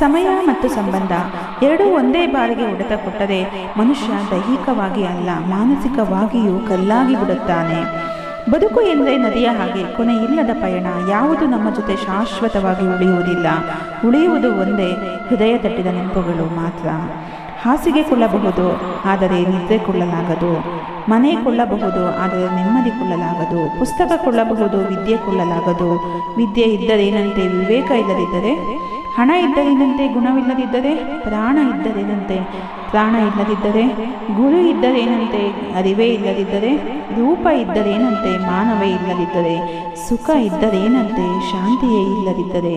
ಸಮಯ ಮತ್ತು ಸಂಬಂಧ ಎರಡೂ ಒಂದೇ ಬಾರಿಗೆ ಹೊಡೆತ ಕೊಟ್ಟರೆ ಮನುಷ್ಯ ದೈಹಿಕವಾಗಿ ಅಲ್ಲ ಮಾನಸಿಕವಾಗಿಯೂ ಕಲ್ಲಾಗಿ ಬಿಡುತ್ತಾನೆ. ಬದುಕು ಎಂದರೆ ನದಿಯ ಹಾಗೆ ಕೊನೆಯಿಲ್ಲದ ಪಯಣ. ಯಾವುದು ನಮ್ಮ ಜೊತೆ ಶಾಶ್ವತವಾಗಿ ಉಳಿಯುವುದಿಲ್ಲ. ಉಳಿಯುವುದು ಒಂದೇ, ಹೃದಯ ತಟ್ಟಿದ ನೆನಪುಗಳು ಮಾತ್ರ. ಹಾಸಿಗೆ ಕೊಳ್ಳಬಹುದು, ಆದರೆ ನಿದ್ರೆ ಕೊಳ್ಳಲಾಗದು. ಮನೆ ಕೊಳ್ಳಬಹುದು, ಆದರೆ ನೆಮ್ಮದಿ ಕೊಳ್ಳಲಾಗದು. ಪುಸ್ತಕ ಕೊಳ್ಳಬಹುದು, ವಿದ್ಯೆ ಕೊಳ್ಳಲಾಗದು. ವಿದ್ಯೆ ಇದ್ದರೇನಂತೆ, ವಿವೇಕ ಇಲ್ಲದಿದ್ದರೆ? ಹಣ ಇದ್ದರೇನಂತೆ, ಗುಣವಿಲ್ಲದಿದ್ದರೆ? ಪ್ರಾಣ ಇದ್ದರೇನಂತೆ, ಪ್ರಾಣ ಇಲ್ಲದಿದ್ದರೆ? ಗುರು ಇದ್ದರೇನಂತೆ, ಅರಿವೇ ಇಲ್ಲದಿದ್ದರೆ? ರೂಪ ಇದ್ದರೇನಂತೆ, ಮಾನವೇ ಇಲ್ಲದಿದ್ದರೆ? ಸುಖ ಇದ್ದರೇನಂತೆ, ಶಾಂತಿಯೇ ಇಲ್ಲದಿದ್ದರೆ?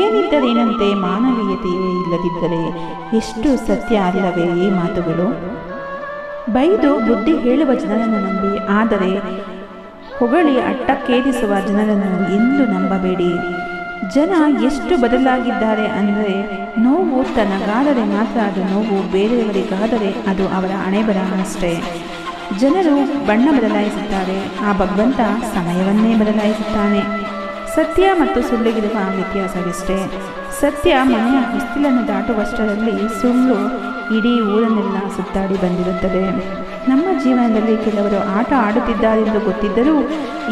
ಏನಿದ್ದರೇನಂತೆ, ಮಾನವೀಯತೆಯೇ ಇಲ್ಲದಿದ್ದರೆ? ಎಷ್ಟು ಸತ್ಯ ಅಲ್ಲವೇ ಈ ಮಾತುಗಳು? ಬೈದು ಬುದ್ಧಿ ಹೇಳುವ ಜನರನ್ನು ನಂಬಿ, ಆದರೆ ಹೊಗಳಿ ಅಟ್ಟಕ್ಕೇರಿಸುವ ಜನರನ್ನು ಎಂದೂ ನಂಬಬೇಡಿ. ಜನ ಎಷ್ಟು ಬದಲಾಗಿದ್ದಾರೆ ಅಂದರೆ, ನೋವು ತನಗಾದರೆ ಮಾತ್ರ ಅದು ನೋವು, ಬೇರೆಯವರಿಗಾದರೆ ಅದು ಅವರ ಹಣೆಬರಹ ಅಷ್ಟೇ. ಜನರು ಬಣ್ಣ ಬದಲಾಯಿಸುತ್ತಾರೆ, ಆ ಭಗವಂತ ಸಮಯವನ್ನೇ ಬದಲಾಯಿಸುತ್ತಾನೆ. ಸತ್ಯ ಮತ್ತು ಸುಳ್ಳಿಗಿರುವ ವ್ಯತ್ಯಾಸವಿಷ್ಟೇ. ಸತ್ಯ ಮನೆಯ ಹೊಸ್ತಿಲನ್ನು ದಾಟುವಷ್ಟರಲ್ಲಿ ಸುಳ್ಳು ಇಡೀ ಊರನ್ನೆಲ್ಲ ಸುತ್ತಾಡಿ ಬಂದಿರುತ್ತದೆ. ನಮ್ಮ ಜೀವನದಲ್ಲಿ ಕೆಲವರು ಆಟ ಆಡುತ್ತಿದ್ದಾರೆಂದು ಗೊತ್ತಿದ್ದರೂ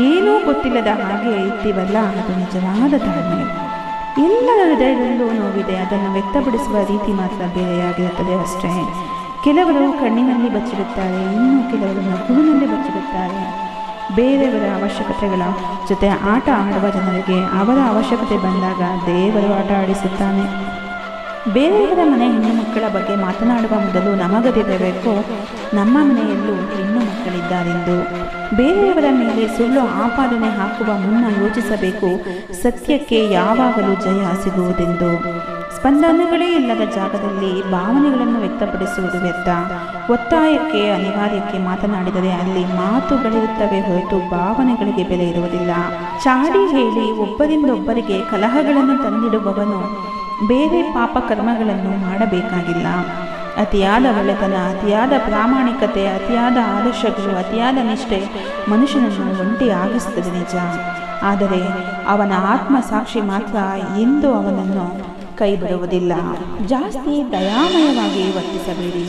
ಏನೂ ಗೊತ್ತಿಲ್ಲದ ಹಾಗೆ ಇರ್ತೀವಲ್ಲ, ಅದು ನಿಜವಾದ ತಾಳ್ಮೆ. ಎಲ್ಲರ ಹೃದಯದಲ್ಲೂ ನೋವಿದೆ, ಅದನ್ನು ವ್ಯಕ್ತಪಡಿಸುವ ರೀತಿ ಮಾತ್ರ ಬೇರೆಯಾಗಿರುತ್ತದೆ ಅಷ್ಟೇ. ಕೆಲವರು ಕಣ್ಣಿನಲ್ಲಿ ಬಚ್ಚಿಡುತ್ತಾರೆ, ಇನ್ನು ಕೆಲವರು ನಗುವಿನಲ್ಲಿ ಬಚ್ಚಿಡುತ್ತಾರೆ. ಬೇರೆಯವರ ಅವಶ್ಯಕತೆಗಳ ಜೊತೆ ಆಟ ಆಡುವ ಜನರಿಗೆ ಅವರ ಅವಶ್ಯಕತೆ ಬಂದಾಗ ದೇವರು ಆಟ ಆಡಿಸುತ್ತಾನೆ. ಬೇರೆಯವರ ಮನೆ ಹೆಣ್ಣು ಮಕ್ಕಳ ಬಗ್ಗೆ ಮಾತನಾಡುವ ಮೊದಲು ನಮಗದಿರಬೇಕು, ನಮ್ಮ ಮನೆಯಲ್ಲೂ ಹೆಣ್ಣು ಮಕ್ಕಳಿದ್ದಾರೆಂದು. ಬೇರೆಯವರ ಮೇಲೆ ಸುಳ್ಳು ಆಪಾದನೆ ಹಾಕುವ ಮುನ್ನ ಯೋಚಿಸಬೇಕು, ಸತ್ಯಕ್ಕೆ ಯಾವಾಗಲೂ ಜಯ ಸಿಗುವುದೆಂದು. ಸ್ಪಂದನೆಗಳೇ ಇಲ್ಲದ ಜಾಗದಲ್ಲಿ ಭಾವನೆಗಳನ್ನು ವ್ಯಕ್ತಪಡಿಸುವುದು ವ್ಯರ್ಥ. ಒತ್ತಾಯಕ್ಕೆ ಅನಿವಾರ್ಯಕ್ಕೆ ಮಾತನಾಡಿದರೆ ಅಲ್ಲಿ ಮಾತುಗಳಿರುತ್ತವೆ ಹೊರತು ಭಾವನೆಗಳಿಗೆ ಬೆಲೆ ಇರುವುದಿಲ್ಲ. ಚಾಡಿ ಹೇಳಿ ಒಬ್ಬರಿಂದೊಬ್ಬರಿಗೆ ಕಲಹಗಳನ್ನು ತಂದಿಡುವವನು ಬೇರೆ ಪಾಪ ಕರ್ಮಗಳನ್ನು ಮಾಡಬೇಕಾಗಿಲ್ಲ. ಅತಿಯಾದ ಒಳ್ಳೆತನ, ಅತಿಯಾದ ಪ್ರಾಮಾಣಿಕತೆ, ಅತಿಯಾದ ಆದರ್ಶಗಳು, ಅತಿಯಾದ ನಿಷ್ಠೆ ಮನುಷ್ಯನನ್ನು ಒಂಟಿ ಆಗಿಸುತ್ತದೆ ನಿಜ. ಆದರೆ ಅವನ ಆತ್ಮಸಾಕ್ಷಿ ಮಾತ್ರ ಎಂದೂ ಅವನನ್ನು ಕೈ ಬಿಡುವುದಿಲ್ಲ. ಜಾಸ್ತಿ ದಯಾಮಯವಾಗಿ ವರ್ತಿಸಬೇಡಿ,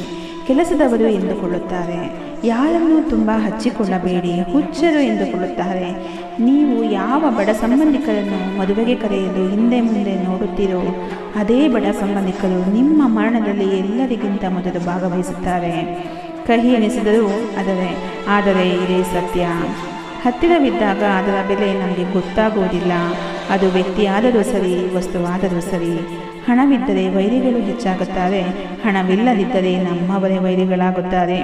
ಕೆಲಸದವರು ಎಂದುಕೊಳ್ಳುತ್ತಾರೆ. ಯಾರನ್ನೂ ತುಂಬ ಹಚ್ಚಿಕೊಳ್ಳಬೇಡಿ, ಹುಚ್ಚರು ಎಂದುಕೊಳ್ಳುತ್ತಾರೆ. ನೀವು ಯಾವ ಬಡ ಸಂಬಂಧಿಕರನ್ನು ಮದುವೆಗೆ ಕರೆಯಲು ಹಿಂದೆ ಮುಂದೆ ನೋಡುತ್ತೀರೋ ಅದೇ ಬಡ ಸಂಬಂಧಿಕರು ನಿಮ್ಮ ಮರಣದಲ್ಲಿ ಎಲ್ಲರಿಗಿಂತ ಮೊದಲು ಭಾಗವಹಿಸುತ್ತಾರೆ. ಕಹಿ ಎನಿಸಿದರೂ ಆದರೆ ಇದೇ ಸತ್ಯ. ಹತ್ತಿರವಿದ್ದಾಗ ಅದರ ಬೆಲೆ ನಮಗೆ ಗೊತ್ತಾಗುವುದಿಲ್ಲ. ಅದು ವ್ಯಕ್ತಿಯಾದರೂ ಸರಿ, ವಸ್ತುವಾದರೂ ಸರಿ. ಹಣವಿದ್ದರೆ ವೈರಿಗಳು ಹೆಚ್ಚಾಗುತ್ತಾರೆ, ಹಣವಿಲ್ಲದಿದ್ದರೆ ನಮ್ಮವರೇ ವೈರಿಗಳಾಗುತ್ತಾರೆ.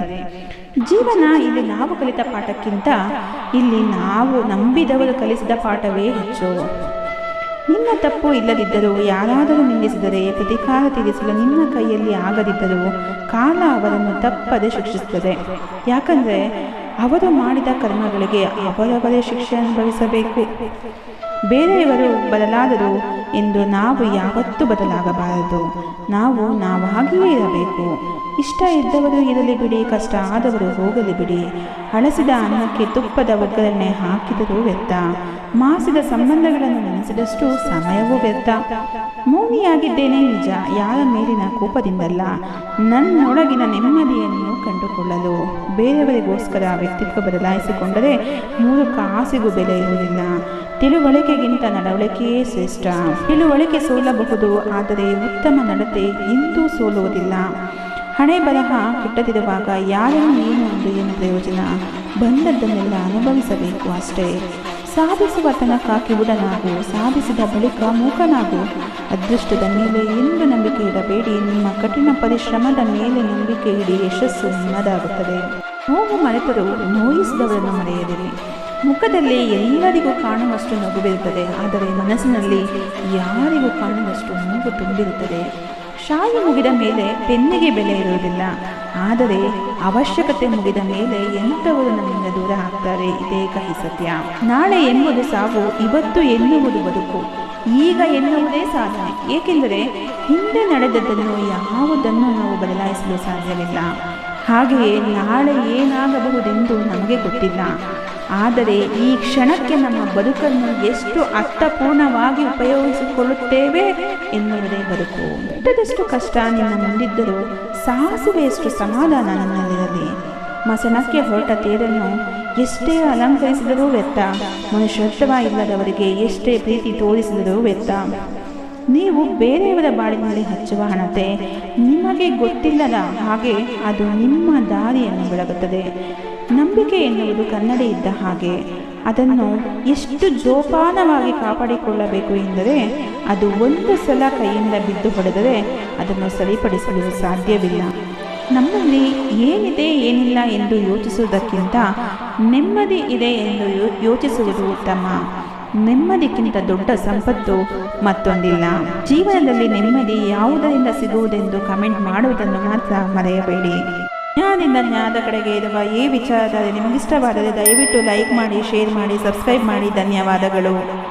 ಜೀವನ ಇಲ್ಲಿ ನಾವು ಕಲಿತ ಪಾಠಕ್ಕಿಂತ ಇಲ್ಲಿ ನಾವು ನಂಬಿದವರು ಕಲಿಸಿದ ಪಾಠವೇ ಹೆಚ್ಚು. ನಿನ್ನ ತಪ್ಪು ಇಲ್ಲದಿದ್ದರೂ ಯಾರಾದರೂ ನಿಂದಿಸಿದರೆ ಪ್ರತಿಕಾರ ತೀರಿಸಲು ನಿಮ್ಮ ಕೈಯಲ್ಲಿ ಆಗದಿದ್ದರೂ ಕಾಲ ಅವರನ್ನು ತಪ್ಪದೆ ಶಿಕ್ಷಿಸುತ್ತದೆ. ಯಾಕಂದರೆ ಅವರು ಮಾಡಿದ ಕರ್ಮಗಳಿಗೆ ಅವರವರೇ ಶಿಕ್ಷೆ ಅನುಭವಿಸಬೇಕು. ಬೇರೆಯವರು ಬದಲಾದರು ಎಂದು ನಾವು ಯಾವತ್ತೂ ಬದಲಾಗಬಾರದು. ನಾವು ನಾವಾಗಿಯೇ ಇರಬೇಕು. ಇಷ್ಟ ಇದ್ದವರು ಇರಲಿ ಬಿಡಿ, ಕಷ್ಟ ಆದವರು ಹೋಗಲಿ ಬಿಡಿ. ಹಳಸಿದ ಅನ್ನಕ್ಕೆ ತುಪ್ಪದ ಒಗ್ಗರಣೆ ಹಾಕಿದರೂ ವ್ಯರ್ಥ. ಮಾಸಿದ ಸಂಬಂಧಗಳನ್ನು ನೆನೆಸಿದಷ್ಟು ಸಮಯವೂ ವ್ಯರ್ಥ. ಮೌನಿಯಾಗಿದ್ದೇನೆ ನಿಜ, ಯಾರ ಮೇಲಿನ ಕೋಪದಿಂದಲ್ಲ, ನನ್ನೊಳಗಿನ ನೆಮ್ಮದಿಯನ್ನು ಕಂಡುಕೊಳ್ಳಲು. ಬೇರೆಯವರಿಗೋಸ್ಕರ ವ್ಯಕ್ತಿತ್ವ ಬದಲಾಯಿಸಿಕೊಂಡರೆ 3 ಕಾಸಿಗೂ ಬೆಲೆ ಇರುವುದಿಲ್ಲ. ತಿಳುವಳಿಕೆಗಿಂತ ನಡವಳಿಕೆಯೇ ಶ್ರೇಷ್ಠ. ತಿಳುವಳಿಕೆ ಸೋಲಬಹುದು, ಆದರೆ ಉತ್ತಮ ನಡತೆ ಎಂದೂ ಸೋಲುವುದಿಲ್ಲ. ಹಣೆ ಬರಹ ಕೆಟ್ಟದಿರುವಾಗ ಯಾರನ್ನು ಏನು ಪ್ರಯೋಜನ? ಬಂದದ್ದನ್ನೆಲ್ಲ ಅನುಭವಿಸಬೇಕು ಅಷ್ಟೇ. ಸಾಧಿಸುವ ತನಕ ಕಿವುಡನಾಗು, ಸಾಧಿಸಿದ ಬಳಿಕ ಮೂಕನಾಗು. ಅದೃಷ್ಟದ ಮೇಲೆ ಎಂದು ನಂಬಿಕೆ ಇಡಬೇಡಿ, ನಿಮ್ಮ ಕಠಿಣ ಪರಿಶ್ರಮದ ಮೇಲೆ ನಂಬಿಕೆ ಇಡಿ. ಯಶಸ್ಸು ನಿಮ್ಮದಾಗುತ್ತದೆ. ನೋವು ಮರೆತರೂ ನೋಯಿಸಿದವರನ್ನು ಮರೆಯದಿರಿ. ಮುಖದಲ್ಲಿ ಎಲ್ಲರಿಗೂ ಕಾಣುವಷ್ಟು ನಗುವಿರುತ್ತದೆ, ಆದರೆ ಮನಸ್ಸಿನಲ್ಲಿ ಯಾರಿಗೂ ಕಾಣದಷ್ಟು ನೋವು ತುಂಬಿರುತ್ತದೆ. ಶಾಲೆ ಮುಗಿದ ಮೇಲೆ ಪೆನ್ನಿಗೆ ಬೆಲೆ ಇರುವುದಿಲ್ಲ, ಆದರೆ ಅವಶ್ಯಕತೆ ಮುಗಿದ ಮೇಲೆ ಎಂಥವರು ನಮ್ಮಿಂದ ದೂರ ಆಗ್ತಾರೆ. ಇದೇ ಕಹಿ ಸತ್ಯ. ನಾಳೆ ಎನ್ನುವುದು ಸಾವು, ಇವತ್ತು ಎನ್ನುವುದು ಬದುಕು, ಈಗ ಎನ್ನುವುದೇ ಸಾಧನೆ. ಏಕೆಂದರೆ ಹಿಂದೆ ನಡೆದದ್ದನ್ನು ಯಾವುದನ್ನು ನಾವು ಬದಲಾಯಿಸಲು ಸಾಧ್ಯವಿಲ್ಲ. ಹಾಗೆಯೇ ನಾಳೆ ಏನಾಗಬಹುದೆಂದು ನಮಗೆ ಗೊತ್ತಿಲ್ಲ. ಆದರೆ ಈ ಕ್ಷಣಕ್ಕೆ ನಮ್ಮ ಬದುಕನ್ನು ಎಷ್ಟು ಅರ್ಥಪೂರ್ಣವಾಗಿ ಉಪಯೋಗಿಸಿಕೊಳ್ಳುತ್ತೇವೆ ಎನ್ನುವುದೇ ಬದುಕು. ಬೆಟ್ಟದಷ್ಟು ಕಷ್ಟ ನಿನ್ನ ಮುಂದಿದ್ದರೂ ಸಾಸಿವೆಯಷ್ಟು ಸಮಾಧಾನ ನಿನ್ನಲ್ಲಿರಲಿ. ಮಸಣಕ್ಕೆ ಹೊರಟ ತೇರನ್ನು ಎಷ್ಟೇ ಅಲಂಕರಿಸಿದರೂ ವ್ಯರ್ಥ, ಮನುಷ್ಯತ್ವ ಇಲ್ಲದವರಿಗೆ ಎಷ್ಟೇ ಪ್ರೀತಿ ತೋರಿಸಿದರೂ ವ್ಯರ್ಥ. ನೀವು ಬೇರೆಯವರ ಬಾಳಿನಲ್ಲಿ ಹಚ್ಚುವ ಹಣತೆ ನಿಮಗೆ ಗೊತ್ತಿಲ್ಲದ ಹಾಗೆ ಅದು ನಿಮ್ಮ ದಾರಿಯನ್ನು ಬೆಳಗುತ್ತದೆ. ನಂಬಿಕೆ ಎನ್ನುವುದು ಕನ್ನಡಿ ಇದ್ದ ಹಾಗೆ, ಅದನ್ನು ಎಷ್ಟು ಜೋಪಾನವಾಗಿ ಕಾಪಾಡಿಕೊಳ್ಳಬೇಕು ಎಂದರೆ ಅದು ಒಂದು ಸಲ ಕೈಯಿಂದ ಬಿದ್ದು ಹೊಡೆದರೆ ಅದನ್ನು ಸರಿಪಡಿಸಲು ಸಾಧ್ಯವಿಲ್ಲ. ನಮ್ಮಲ್ಲಿ ಏನಿದೆ ಏನಿಲ್ಲ ಎಂದು ಯೋಚಿಸುವುದಕ್ಕಿಂತ ನೆಮ್ಮದಿ ಇದೆ ಎಂದು ಯೋಚಿಸುವುದು ಉತ್ತಮ. ನೆಮ್ಮದಿಗಿಂತ ದೊಡ್ಡ ಸಂಪತ್ತು ಮತ್ತೊಂದಿಲ್ಲ. ಜೀವನದಲ್ಲಿ ನೆಮ್ಮದಿ ಯಾವುದರಿಂದ ಸಿಗುವುದೆಂದು ಕಮೆಂಟ್ ಮಾಡುವುದನ್ನು ಮಾತ್ರ ಮರೆಯಬೇಡಿ. ಜ್ಞಾನದಿಂದ ಜ್ಞಾನದ ಕಡೆಗೆ ಇರುವ ಈ ವಿಚಾರದಲ್ಲಿ ನಿಮಗಿಷ್ಟವಾದರೆ ದಯವಿಟ್ಟು ಲೈಕ್ ಮಾಡಿ, ಶೇರ್ ಮಾಡಿ, ಸಬ್ಸ್ಕ್ರೈಬ್ ಮಾಡಿ. ಧನ್ಯವಾದಗಳು.